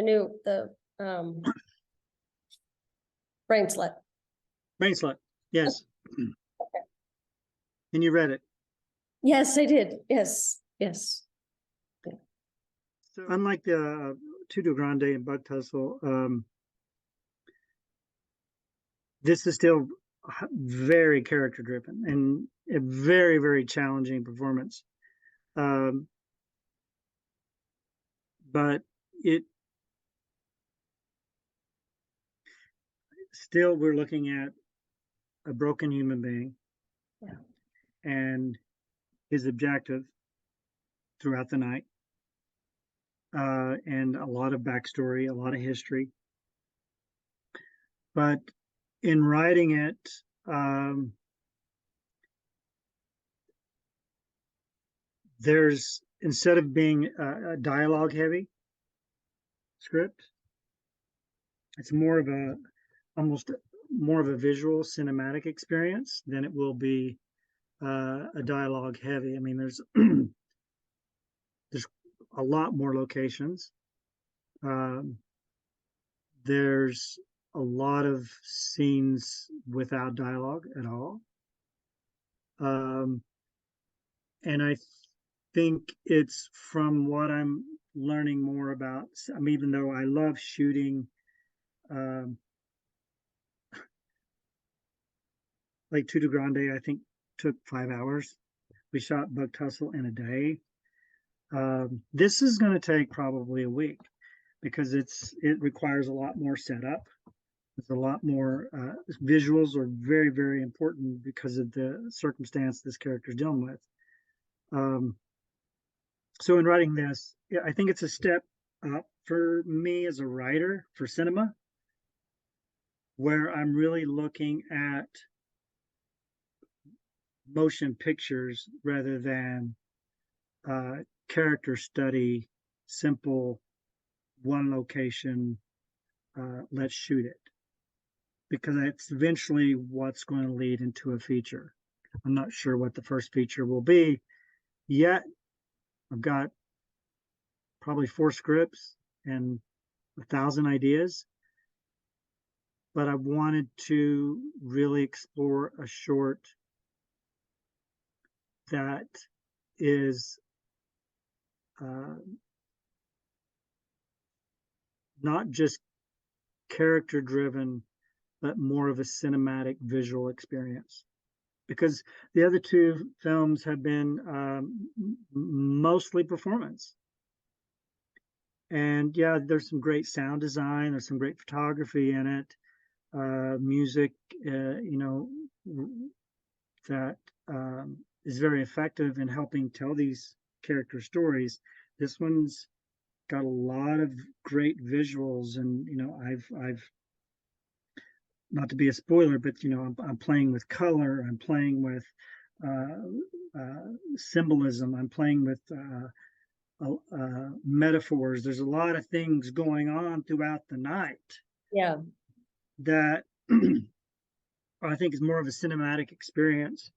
the Brain Slut. Brain Slut, yes. And you read it? Yes, I did. Yes, yes. So unlike the Tudo Grande and Bug Tussle, this is still very character driven and a very, very challenging performance. But it still, we're looking at a broken human being, Yeah. and his objective throughout the night, and a lot of backstory, a lot of history. But in writing it, there's, instead of being a dialogue heavy script, it's more of a, almost more of a visual cinematic experience than it will be a dialogue heavy. I mean, there's there's a lot more locations. There's a lot of scenes without dialogue at all. And I think it's, from what I'm learning more about, I mean, even though I love shooting, like Tudo Grande, I think took 5 hours. We shot Bug Tussle in a day. This is going to take probably a week because it requires a lot more setup. There's a lot more visuals are very, very important because of the circumstance this character is dealing with. So in writing this, yeah, I think it's a step up for me as a writer for cinema, where I'm really looking at motion pictures rather than character study, simple one location, let's shoot it. Because it's eventually what's going to lead into a feature. I'm not sure what the first feature will be yet. I've got probably 4 scripts and 1,000 ideas, but I wanted to really explore a short that is not just character driven, but more of a cinematic visual experience. Because the other 2 films have been mostly performance. And yeah, there's some great sound design, there's some great photography in it, music, you know, that is very effective in helping tell these character stories. This one's got a lot of great visuals, and you know, I've not to be a spoiler, but you know, I'm playing with color, I'm playing with symbolism, I'm playing with metaphors. There's a lot of things going on throughout the night. Yeah. That I think is more of a cinematic experience,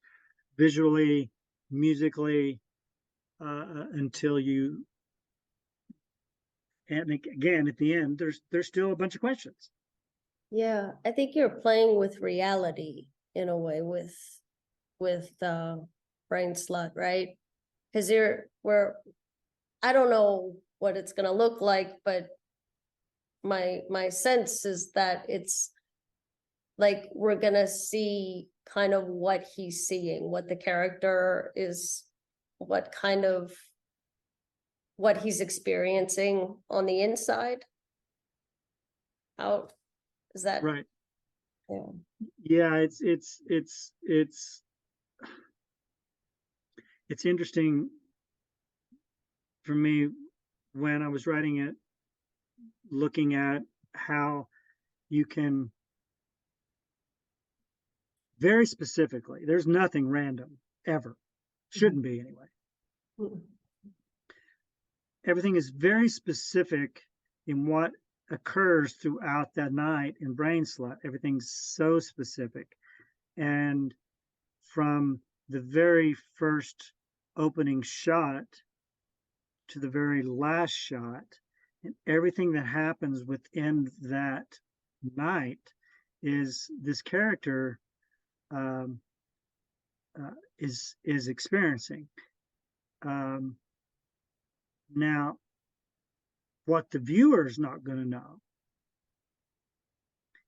visually, musically, until you, and again at the end, there's still a bunch of questions. Yeah, I think you're playing with reality in a way with Brain Slut, right? Because I don't know what it's gonna look like, but my sense is that it's like we're gonna see kind of what he's seeing, what the character is, what he's experiencing on the inside. How is that? Right. Yeah. Yeah, it's interesting for me when I was writing it, looking at how you can very specifically, there's nothing random ever, shouldn't be anyway. Everything is very specific in what occurs throughout that night in Brain Slut. Everything's so specific. And from the very first opening shot to the very last shot, And everything that happens within that night is this character um, is experiencing. Um, Now, what the viewer is not going to know,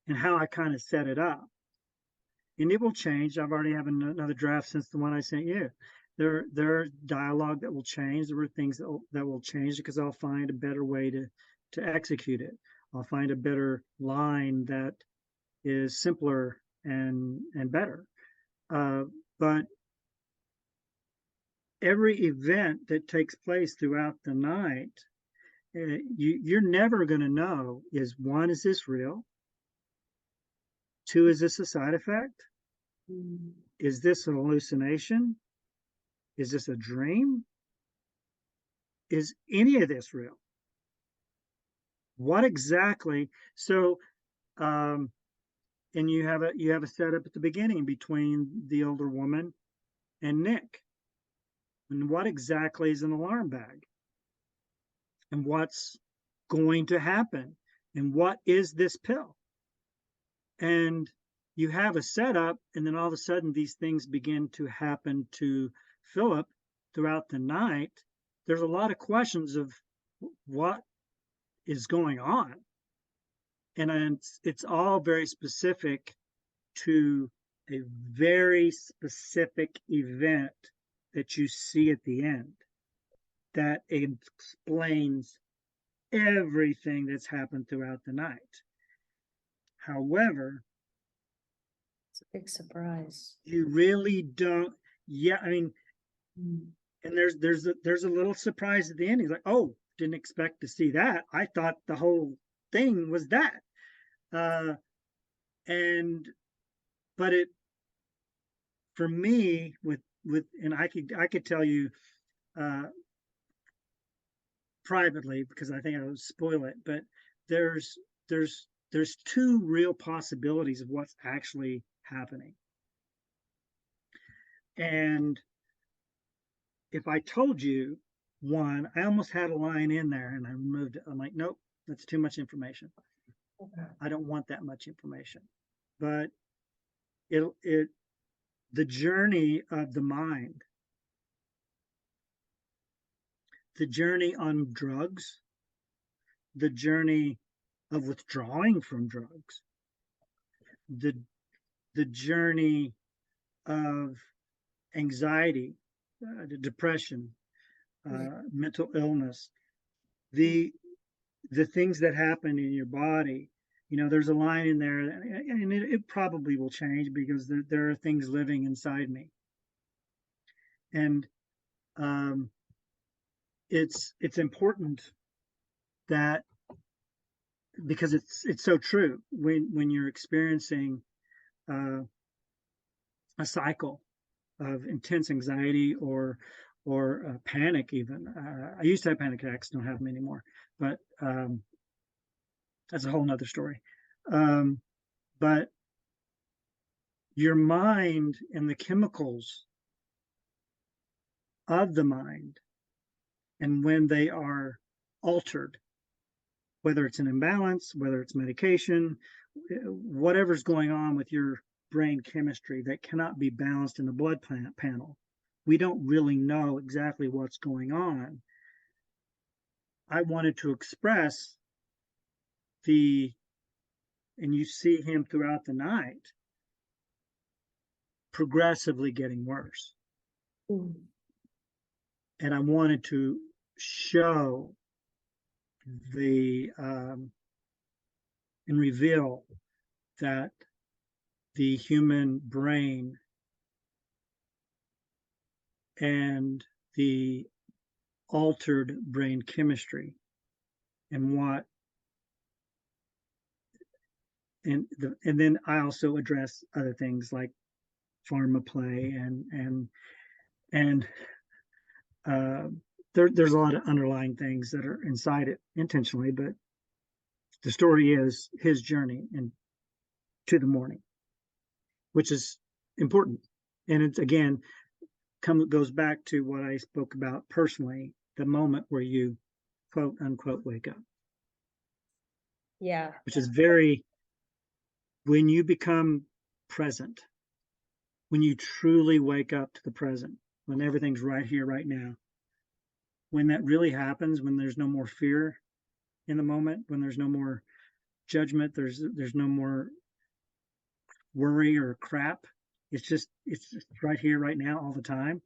and how I kind of set it up, and it will change. I've already have another draft since the one I sent you. There are dialogue that will change. There are things that will change because I'll find a better way to execute it. I'll find a better line that is simpler and better. But every event that takes place throughout the night, you're never going to know, is one, is this real? Two, is this a side effect? Is this an hallucination? Is this a dream? Is any of this real? What exactly? So, and you have a setup at the beginning between the older woman and Nick. And what exactly is an alarm bag? And what's going to happen? And what is this pill? And you have a setup, and then all of a sudden these things begin to happen to Philip throughout the night. There's a lot of questions of what is going on, and it's all very specific to a very specific event that you see at the end that explains everything that's happened throughout the night. However, It's a big surprise. you really don't. Yeah, I mean, and there's a little surprise at the end. He's like, "Oh, didn't expect to see that. I thought the whole thing was that." Uh, and but it, for me, and I could tell you uh, privately, because I think I would spoil it. But there's there's two real possibilities of what's actually happening. And if I told you one, I almost had a line in there and I removed it. I'm like, nope, that's too much information. Okay. I don't want that much information. But it the journey of the mind, the journey on drugs, the journey of withdrawing from drugs, the the journey of anxiety, depression, mental illness, the the things that happen in your body. There's a line in there, and it probably will change because there are things living inside me, and um, it's important that, because it's so true when you're experiencing uh, a cycle of intense anxiety or panic. Even I used to have panic attacks, don't have them anymore, but that's a whole nother story. But your mind and the chemicals of the mind, and when they are altered, whether it's an imbalance, whether it's medication, whatever's going on with your brain chemistry that cannot be balanced in the blood panel, we don't really know exactly what's going on. I wanted to express and you see him throughout the night progressively getting worse. Mm. And I wanted to show and reveal that the human brain and the altered brain chemistry and what and then I also address other things like pharma play and there's a lot of underlying things that are inside it intentionally, but the story is his journey to the morning, which is important. And it's, again, goes back to what I spoke about personally, the moment where you quote unquote wake up. Yeah. which is very, when you become present, when you truly wake up to the present, when everything's right here, right now, when that really happens, when there's no more fear in the moment, when there's no more judgment, there's no more worry or crap. It's just right here, right now, all the time.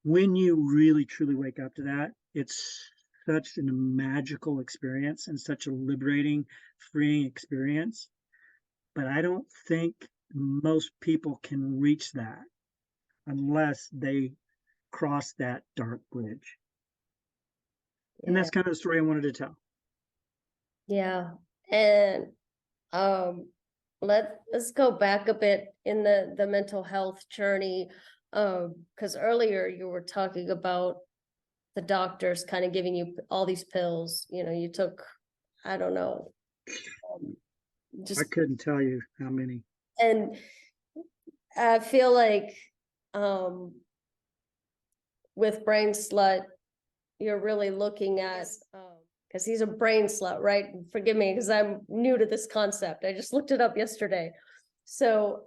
When you really truly wake up to that, it's such a magical experience and such a liberating, freeing experience. But I don't think most people can reach that unless they cross that dark bridge. And Yeah. that's kind of the story I wanted to tell. Yeah. And um let's go back a bit in the mental health journey. Because earlier you were talking about the doctors kind of giving you all these pills, you took, I don't know, um, I just, couldn't tell you how many. and I feel like um with Brain Slut, you're really looking at, because he's a brain slut, right? Forgive me, because I'm new to this concept. I just looked it up yesterday. So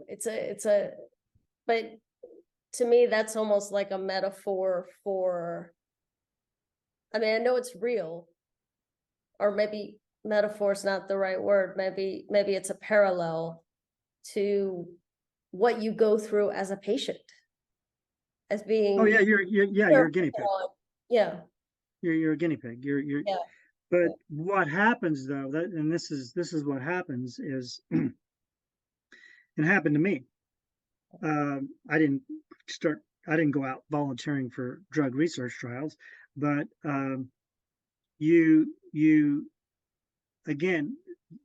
it's a but to me that's almost like a metaphor for, I mean, I know it's real, or maybe metaphor is not the right word. Maybe it's a parallel to what you go through as a patient, as Oh being, yeah, you're a guinea pig. yeah, You're a guinea pig. You're yeah, But what happens though, that and this is what happens is it happened to me. I didn't I didn't go out volunteering for drug research trials, but you again,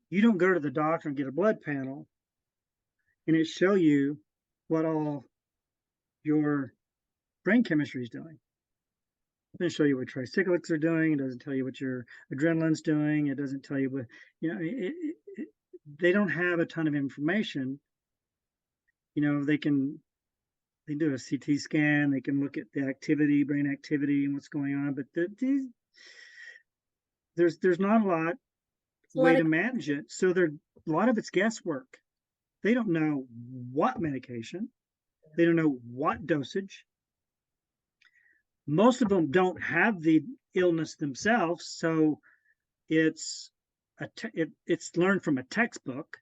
you don't go to the doctor and get a blood panel and it show you what all your brain chemistry is doing. It doesn't show you what tricyclics are doing. It doesn't tell you what your adrenaline's doing. It doesn't tell you what, they don't have a ton of information. They can they do a CT scan, they can look at the activity, brain activity, and what's going on, but there's not a lot it's a way lot to of, manage it. So a lot of it's guesswork. They don't know what medication, they don't know what dosage. Most of them don't have the illness themselves, so it's it's learned from a textbook.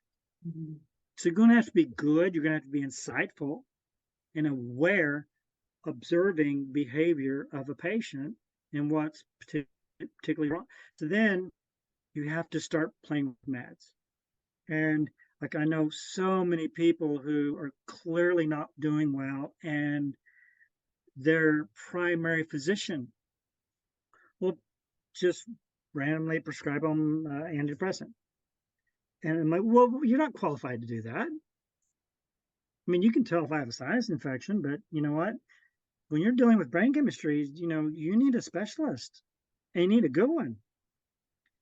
So you're going to have to be good. You're going to have to be insightful and aware, observing behavior of a patient and what's particularly wrong. So then you have to start playing with meds. And like I know so many people who are clearly not doing well, and their primary physician will just randomly prescribe them antidepressant. And I'm like, well, you're not qualified to do that. I mean, you can tell if I have a sinus infection, but you know what? When you're dealing with brain chemistry, you need a specialist and you need a good one.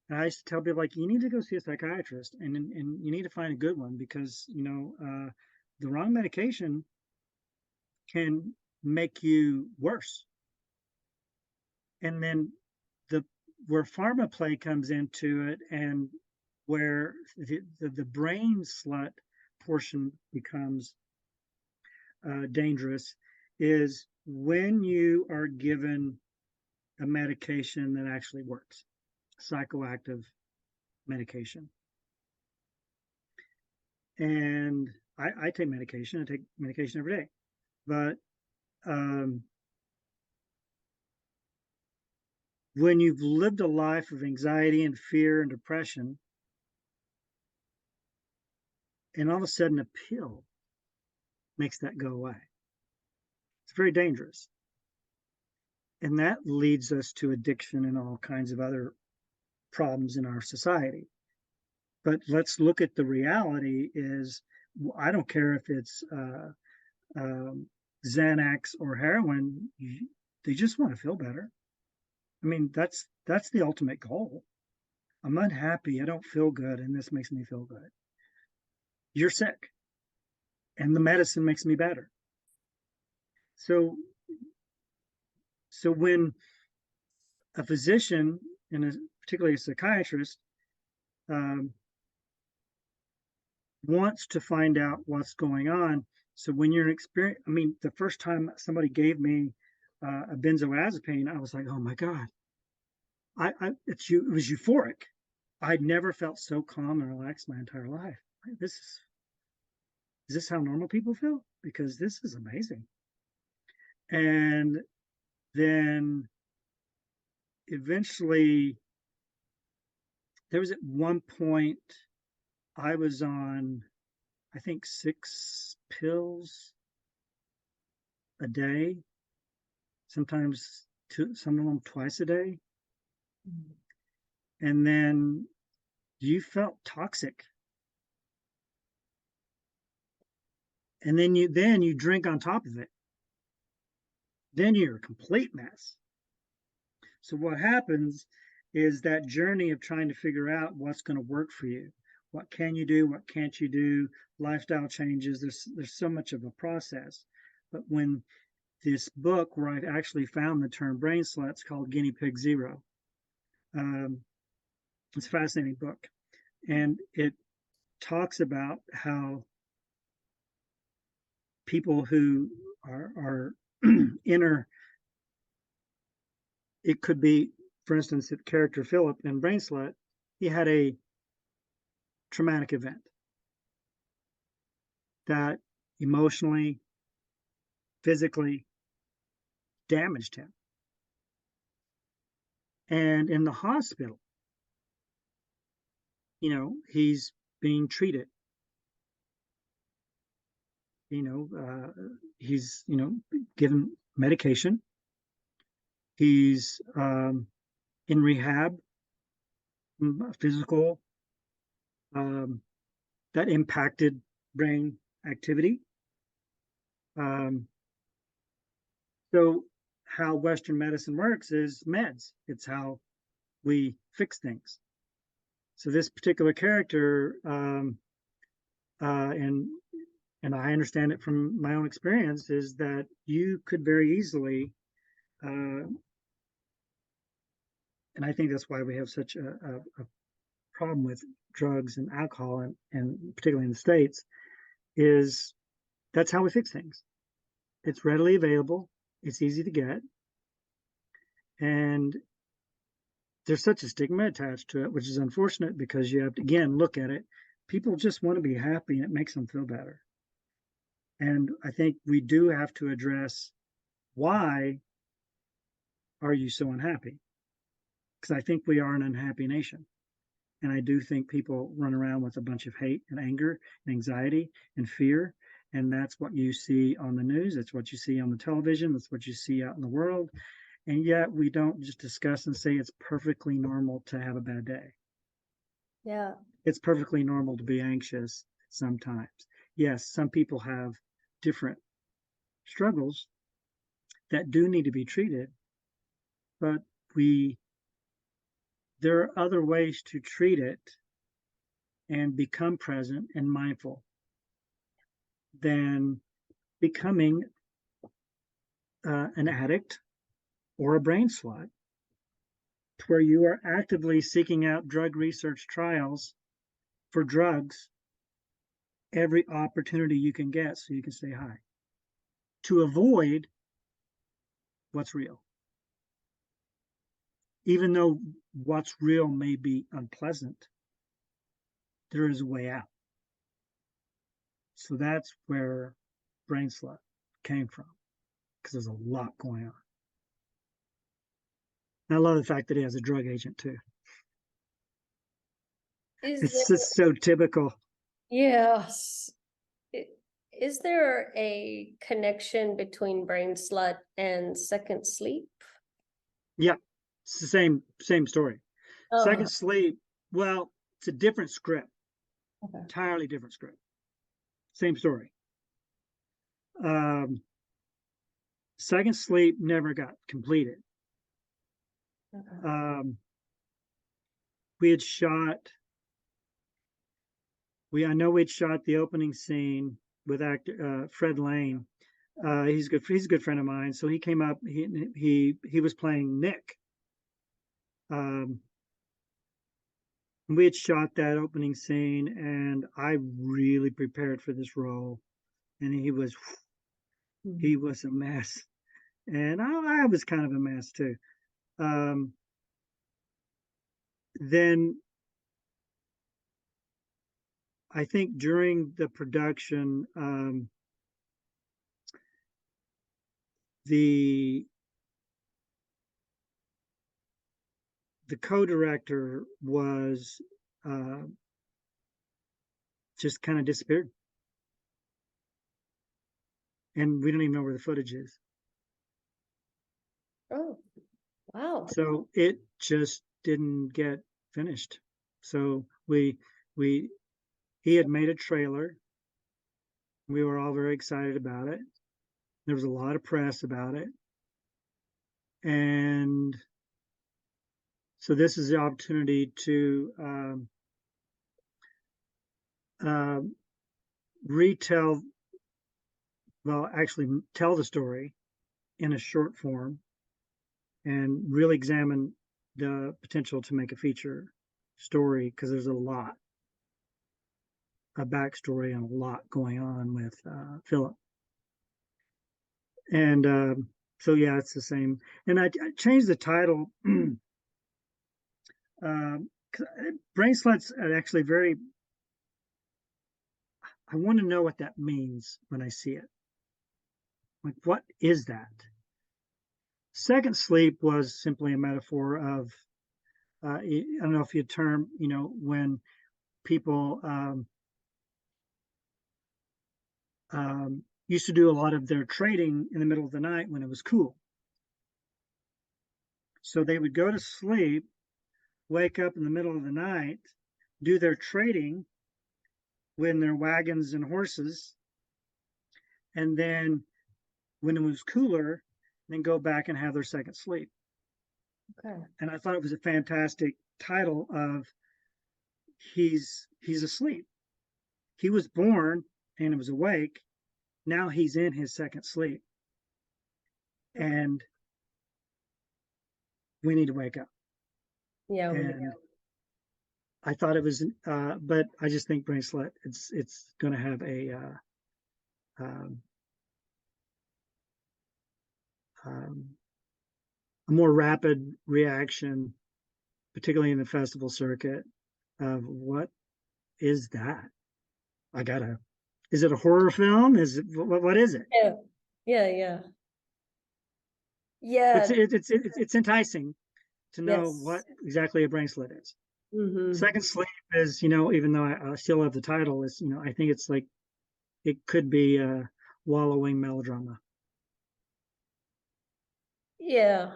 And I used to tell people, like, you need to go see a psychiatrist and you need to find a good one because, the wrong medication can make you worse. And then the where pharma play comes into it and where the brain slut portion becomes dangerous is when you are given a medication that actually works, psychoactive medication. And I take medication. I take medication every day. But when you've lived a life of anxiety and fear and depression, and all of a sudden a pill makes that go away, it's very dangerous. And that leads us to addiction and all kinds of other problems in our society. But let's look at the reality is I don't care if it's Xanax or heroin, they just want to feel better. I mean, that's the ultimate goal. I'm unhappy, I don't feel good, and this makes me feel good. You're sick, and the medicine makes me better. So, so when a physician, and particularly a psychiatrist, um, wants to find out what's going on. So when you're experience, I mean, the first time somebody gave me a benzodiazepine, I was like, oh my God, it was euphoric. I'd never felt so calm and relaxed my entire life. Is this how normal people feel? Because this is amazing. And then eventually, there was at one point I was on, I think, 6 pills a day, sometimes some of them twice a day. And then you felt toxic. And then you drink on top of it. Then you're a complete mess. So what happens is that journey of trying to figure out what's going to work for you. What can you do? What can't you do? Lifestyle changes. There's so much of a process. But when this book, where I've actually found the term brain sluts, called Guinea Pig Zero, it's a fascinating book, and it talks about how people who are inner, it could be, for instance, the character Philip in Brain Slut, he had a traumatic event that emotionally, physically damaged him. And in the hospital, he's being treated. He's, given medication. He's in rehab, physical, that impacted brain activity. So how Western medicine works is meds. It's how we fix things. So this particular character, and I understand it from my own experience, is that you could very easily, and I think that's why we have such a problem with drugs and alcohol, and particularly in the States, is that's how we fix things. It's readily available. It's easy to get. And there's such a stigma attached to it, which is unfortunate, because you have to, again, look at it. People just want to be happy, and it makes them feel better. And I think we do have to address, why are you so unhappy? Because I think we are an unhappy nation. And I do think people run around with a bunch of hate and anger and anxiety and fear. And that's what you see on the news. That's what you see on the television. That's what you see out in the world. And yet we don't just discuss and say it's perfectly normal to have a bad day. Yeah. It's perfectly normal to be anxious sometimes. Yes, some people have different struggles that do need to be treated, but there are other ways to treat it and become present and mindful than becoming an addict or a brain slut, to where you are actively seeking out drug research trials for drugs every opportunity you can get, so you can stay high, to avoid what's real. Even though what's real may be unpleasant, there is a way out. So that's where Brain Slut came from, because there's a lot going on. And I love the fact that he has a drug agent too. It's just so typical. Yes. Is there a connection between Brain Slut and Second Sleep? Yeah, it's the same story. Oh, Second Sleep, well, it's a different script. okay. Entirely different script. Same story. Second Sleep never got completed. Okay. We had shot. I know we'd shot the opening scene with actor Fred Lane. He's a good friend of mine. So he came up. He was playing Nick. We had shot that opening scene, and I really prepared for this role, and he was a mess, and I was kind of a mess too. Um, then I think during the production, the co-director was just kind of disappeared, and we don't even know where the footage is. Oh, wow. So it just didn't get finished. So we he had made a trailer. We were all very excited about it. There was a lot of press about it. And so this is the opportunity to retell, well, actually tell the story in a short form and really examine the potential to make a feature story, because there's a backstory and a lot going on with Philip. And so yeah, it's the same. And I changed the title. Bracelets are actually very, I want to know what that means when I see it. Like, what is that? Second sleep was simply a metaphor of, I don't know if you term, when people used to do a lot of their trading in the middle of the night when it was cool. So they would go to sleep, wake up in the middle of the night, do their trading with their wagons and horses, and then when it was cooler, then go back and have their second sleep. Okay. And I thought it was a fantastic title of he's asleep. He was born and was awake. Now he's in his second sleep. And we need to wake up. Yeah. And I thought it was, but I just think Bracelet, it's going to have a more rapid reaction, particularly in the festival circuit, of what is that? Is it a horror film? What is it? Yeah. Yeah. Yeah. Yeah. It's enticing to know what Yes. exactly a bracelet is. Mm-hmm. Second Sleep is, even though I still love the title, is, I think it's like, it could be a wallowing melodrama. Yeah.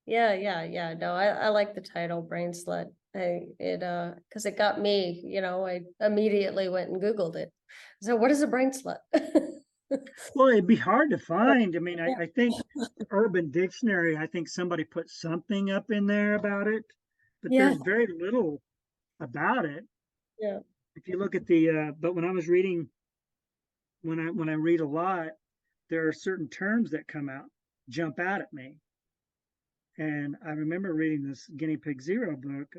Yeah. Yeah. Yeah. No, I like the title Bracelet. Because it got me, I immediately went and Googled it. So what is a bracelet? Well, it'd be hard to find. I mean, Yeah. I think Urban Dictionary, I think somebody put something up in there about it, but Yeah. there's very little about it. Yeah. If you look at but when I was reading, when I read a lot, there are certain terms that jump out at me. And I remember reading this Guinea Pig Zero book,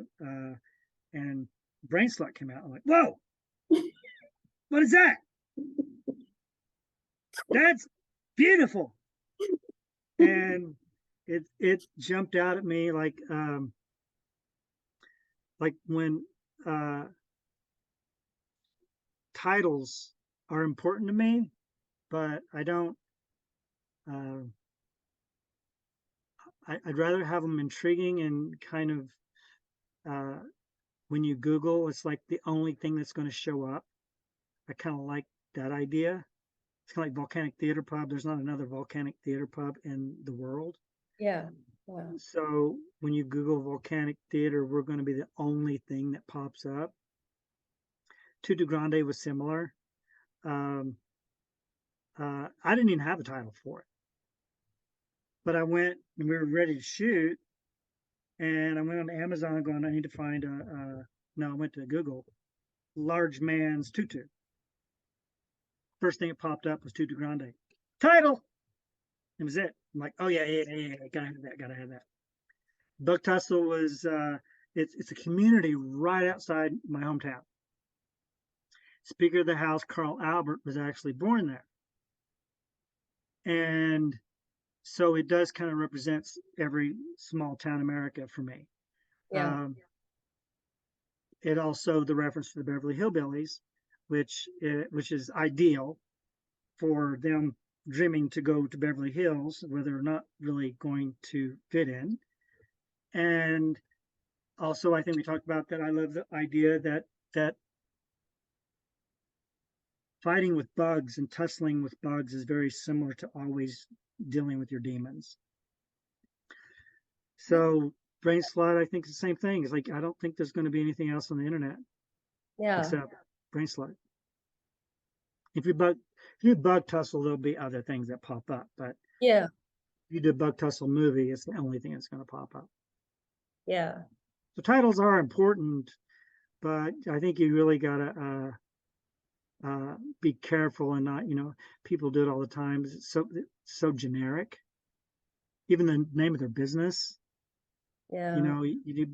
and Bracelet came out. I'm like, whoa, what is that? That's beautiful. And it jumped out at me like when titles are important to me, but I don't. Uh, I'd rather have them intriguing and kind of, when you Google, it's like the only thing that's going to show up. I kind of like that idea. It's kind of like Volcanic Theater Pub. There's not another Volcanic Theater Pub in the world. Yeah. Yeah. So when you Google Volcanic Theater, we're going to be the only thing that pops up. Tutu Grande was similar. Um, I didn't even have a title for it, but I went and we were ready to shoot, and I went on Amazon going, I need to find no, I went to Google, large man's tutu. First thing that popped up was Tutu Grande. Title! It was it. I'm like, oh yeah, gotta have that. Buck Tussle was It's a community right outside my hometown. Speaker of the House Carl Albert was actually born there, and so it does kind of represents every small town America for me. Yeah. It also the reference to the Beverly Hillbillies, which is ideal for them dreaming to go to Beverly Hills, where they're not really going to fit in. And also, I think we talked about that. I love the idea that fighting with bugs and tussling with bugs is very similar to always dealing with your demons. So brain slot, I think, is the same thing. It's like I don't think there's going to be anything else on the internet Yeah. except brain slot. If you bug tussle, there'll be other things that pop up. But Yeah. if you do a bug tussle movie, it's the only thing that's going to pop up. Yeah. The titles are important, but I think you really got to be careful and not, people do it all the time. It's so generic. Even the name of their business, Yeah. you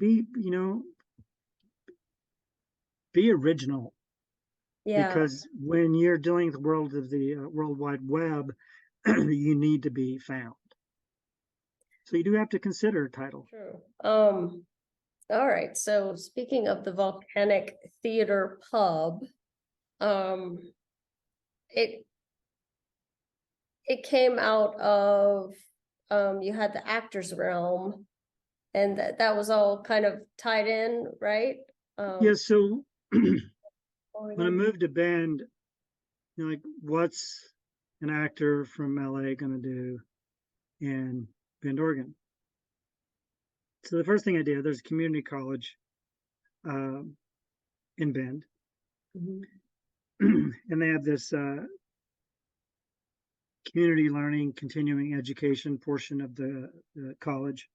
be original, Yeah. because when you're dealing with the world of the World Wide Web, you need to be found. So you do have to consider a title. True. All right. So speaking of the Volcanic Theater Pub, it came out of you had the Actors Realm, and that was all kind of tied in, right? Yeah. So when I Oregon. moved to Bend, like, what's an actor from LA going to do in Bend, Oregon? So the first thing I did, there's a community college in Bend, Mhm. and they have this community learning, continuing education portion of the college.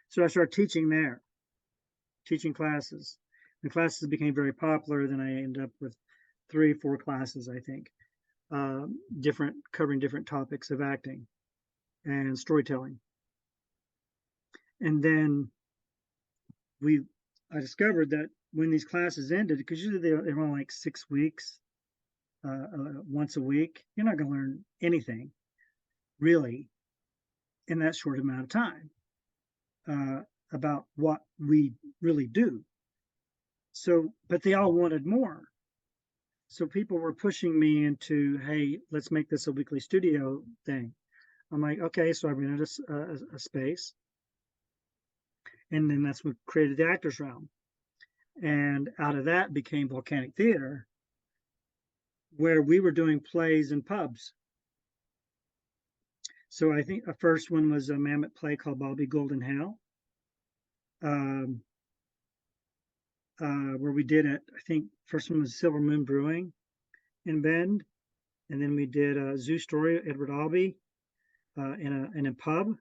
So I started teaching there, teaching classes. The classes became very popular. Then I ended up with 3 or 4 classes, I think, covering different topics of acting and storytelling. And then I discovered that when these classes ended, because usually they're only like 6 weeks, once a week, you're not going to learn anything really in that short amount of time about what we really do. So, but they all wanted more. So people were pushing me into, hey, let's make this a weekly studio thing. I'm like, okay. So I rented a space, and then that's what created the Actors Realm. And out of that became Volcanic Theater, where we were doing plays in pubs. So I think the first one was a Mammoth play called Bobby Golden Hell, where we did it. I think first one was Silver Moon Brewing in Bend, and then we did a Zoo Story, Edward Albee, in a pub.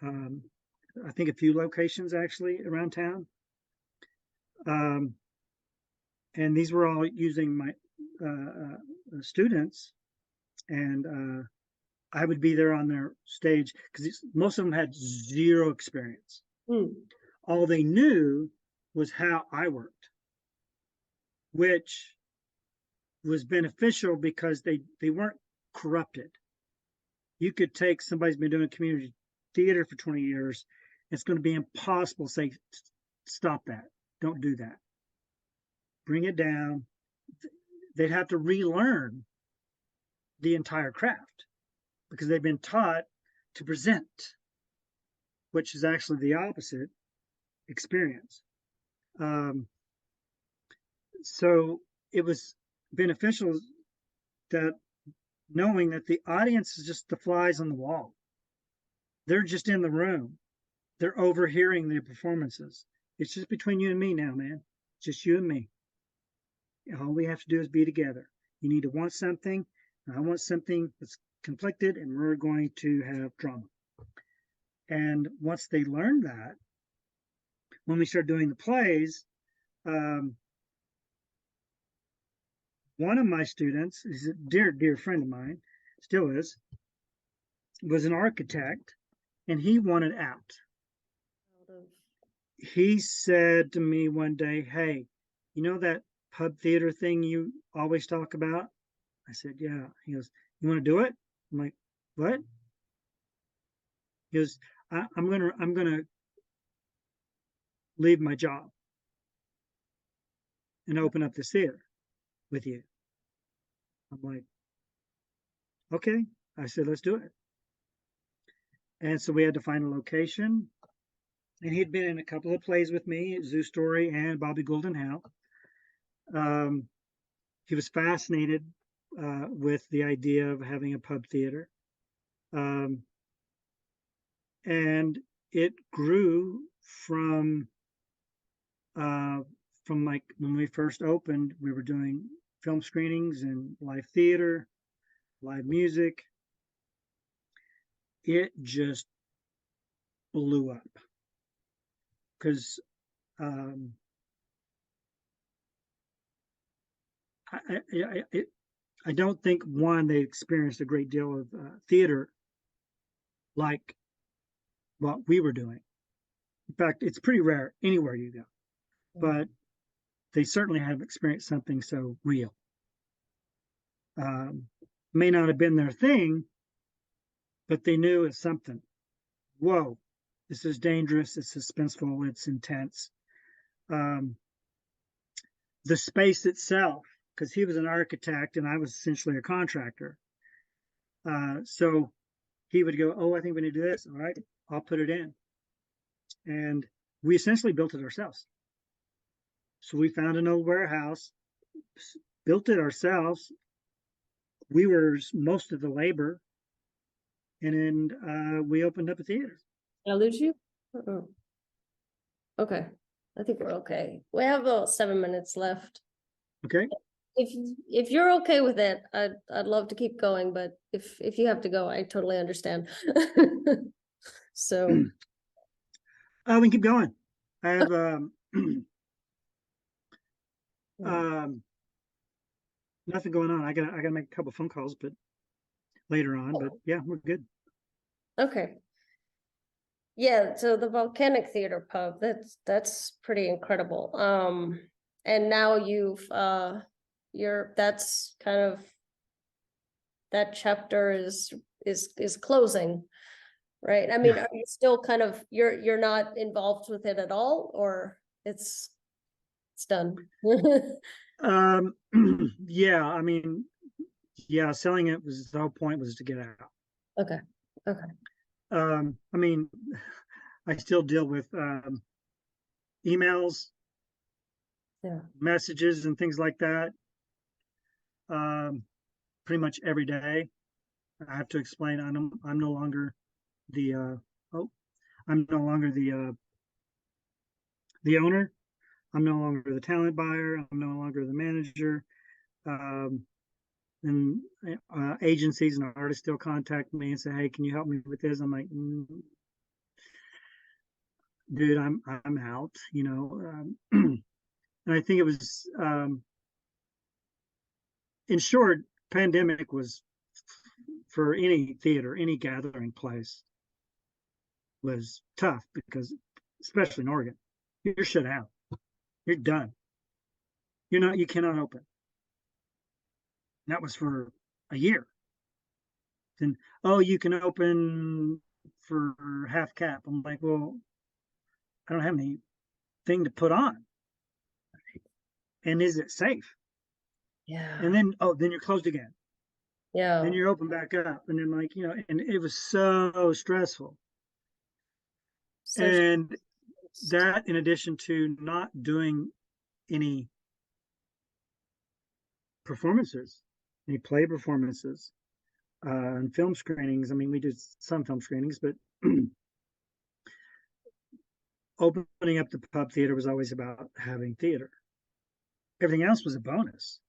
I think a few locations actually around town. And these were all using my students, and I would be there on their stage because most of them had zero experience. All they knew was how I worked, which was beneficial because they weren't corrupted. You could take somebody's been doing community theater for 20 years. It's going to be impossible to say, stop that. Don't do that. Bring it down. They'd have to relearn the entire craft because they've been taught to present, which is actually the opposite experience. So it was beneficial that knowing that the audience is just the flies on the wall. They're just in the room. They're overhearing their performances. It's just between you and me now, man. Just you and me. All we have to do is be together. You need to want something. I want something that's conflicted, and we're going to have drama. And once they learned that, when we started doing the plays, one of my students is a dear friend of mine, still is, was an architect, and he wanted out. of, He said to me one day, "Hey, you know that pub theater thing you always talk about?" I said, "Yeah." He goes, "You want to do it?" I'm like, "What?" He goes, I'm gonna leave my job and open up this theater with you." I'm like, "Okay." I said, "Let's do it." And so we had to find a location. And he'd been in a couple of plays with me, Zoo Story and Bobby Golden Howe. He was fascinated with the idea of having a pub theater. Um, and it grew uh, from like when we first opened, we were doing film screenings and live theater, live music. It just blew up because um, I don't think one they experienced a great deal of theater like what we were doing. In fact, it's pretty rare anywhere you go, but they certainly have experienced something so real. May not have been their thing, but they knew it's something. Whoa, this is dangerous. It's suspenseful. It's intense. Um, the space itself, because he was an architect and I was essentially a contractor. So he would go, "Oh, I think we need to do this." All right, I'll put it in. And we essentially built it ourselves. So we found an old warehouse, built it ourselves. We were most of the labor, and then we opened up a theater. did I lose you? Uh-oh. Okay, I think we're okay. We have about 7 minutes left. Okay. If you're okay with it, I'd love to keep going, but if you have to go, I totally understand. So, We can keep going. I have yeah. nothing going on. I gotta make a couple phone calls, but later on. But yeah, we're good. Okay. Yeah, so the Volcanic Theater Pub, that's pretty incredible. And now that's kind of, that chapter is closing, right? I mean, Yeah. are you still kind of, you're not involved with it at all, or it's done? Yeah. I mean, yeah, selling it was the whole point was to get out. Okay, okay, I mean, I still deal with emails, yeah, messages, and things like that. Um, pretty much every day. I have to explain I'm no longer the oh I'm no longer the owner. I'm no longer the talent buyer. I'm no longer the manager. Um, and agencies and artists still contact me and say, "Hey, can you help me with this?" I'm like, "Dude, I'm out." You know, and I think it was in short, pandemic was for any theater, any gathering place was tough because, especially in Oregon, you're shut out. You're done. You cannot open. And that was for a year. Then, oh, you can open for half cap. I'm like, well, I don't have anything to put on. And is it safe? And yeah, then, oh, then you're closed again. Then yeah. you're open back up. And then, like, and it was so stressful. Such. And that, in addition to not doing any performances, any play performances, and film screenings. I mean, we did some film screenings, but opening up the pub theater was always about having theater. Everything else was a bonus.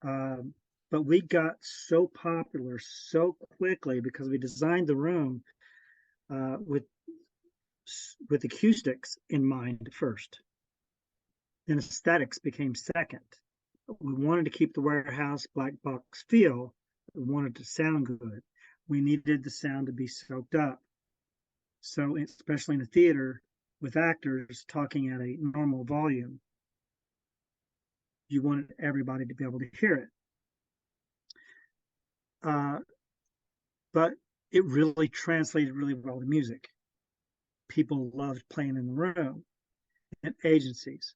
Um, but we got so popular so quickly because we designed the room uh, with with acoustics in mind first, and aesthetics became second. We wanted to keep the warehouse black box feel. We wanted to sound good. We needed the sound to be soaked up. So especially in the theater with actors talking at a normal volume, you wanted everybody to be able to hear it. But it really translated really well to music. People loved playing in the room at agencies.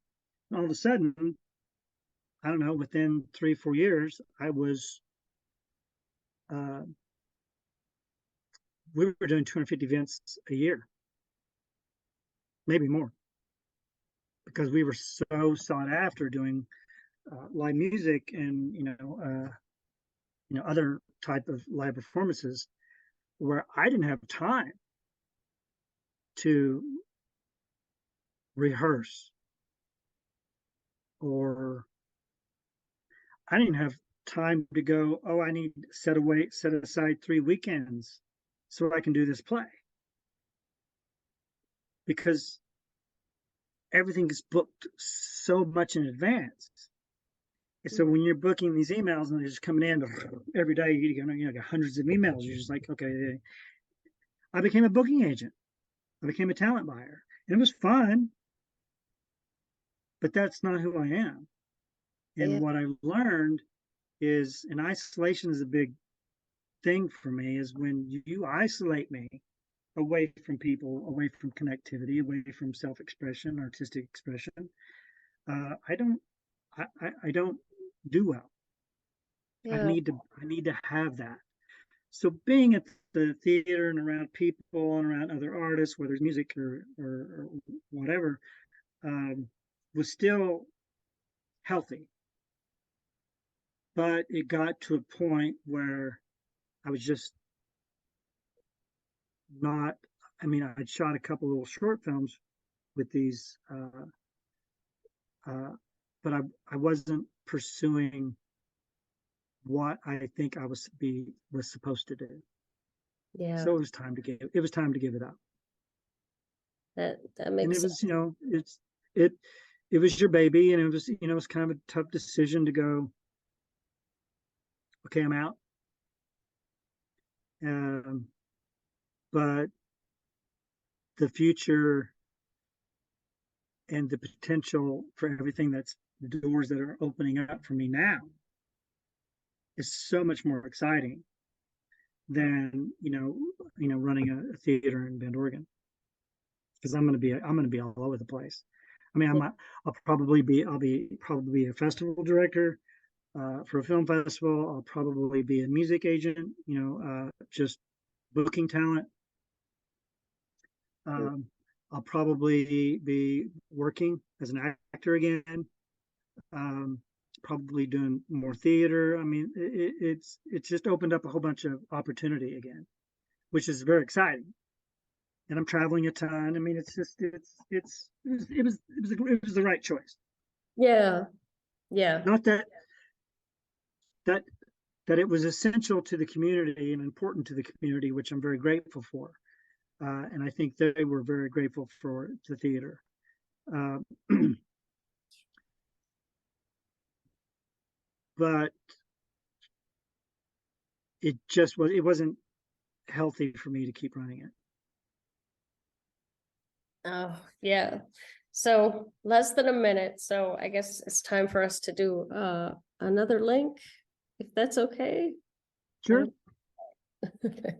And all of a sudden, I don't know, within 3-4 years, we were doing 250 events a year, maybe more, because we were so sought after doing live music and other type of live performances, where I didn't have time to rehearse, or I didn't have time to go, oh, I need to set aside 3 weekends so I can do this play, because everything is booked so much in advance. And so when you're booking these emails and they're just coming in every day, you get hundreds of emails. You're just like, okay. I became a booking agent. I became a talent buyer. And it was fun, but that's not who I am. And Yeah. what I learned is, and isolation is a big thing for me, is when you isolate me away from people, away from connectivity, away from self-expression, artistic expression, I don't do well. I Yeah. need to have that. So being at the theater and around people and around other artists, whether it's music or whatever, was still healthy. But it got to a point where I was just not, I mean, I'd shot a couple little short films with these, but I wasn't pursuing what I think I was supposed to do. Yeah. So it was time to give it up. That And makes it sense. was, it was your baby, and it was kind of a tough decision to go, okay, I'm out. But the future and the potential for everything that's the doors that are opening up for me now is so much more exciting than running a theater in Bend, Oregon, because I'm going to be all over the place. I mean, I'll probably be a festival director for a film festival. I'll probably be a music agent, just booking talent. I'll probably be working as an actor again. Probably doing more theater. I mean, it's just opened up a whole bunch of opportunity again, which is very exciting. And I'm traveling a ton. I mean, it was the right choice. Yeah. Yeah. Not that it was essential to the community and important to the community, which I'm very grateful for. And I think they were very grateful for the theater. But it wasn't healthy for me to keep running it. Oh, yeah. So less than a minute. So I guess it's time for us to do another link, if that's okay. Sure. Okay.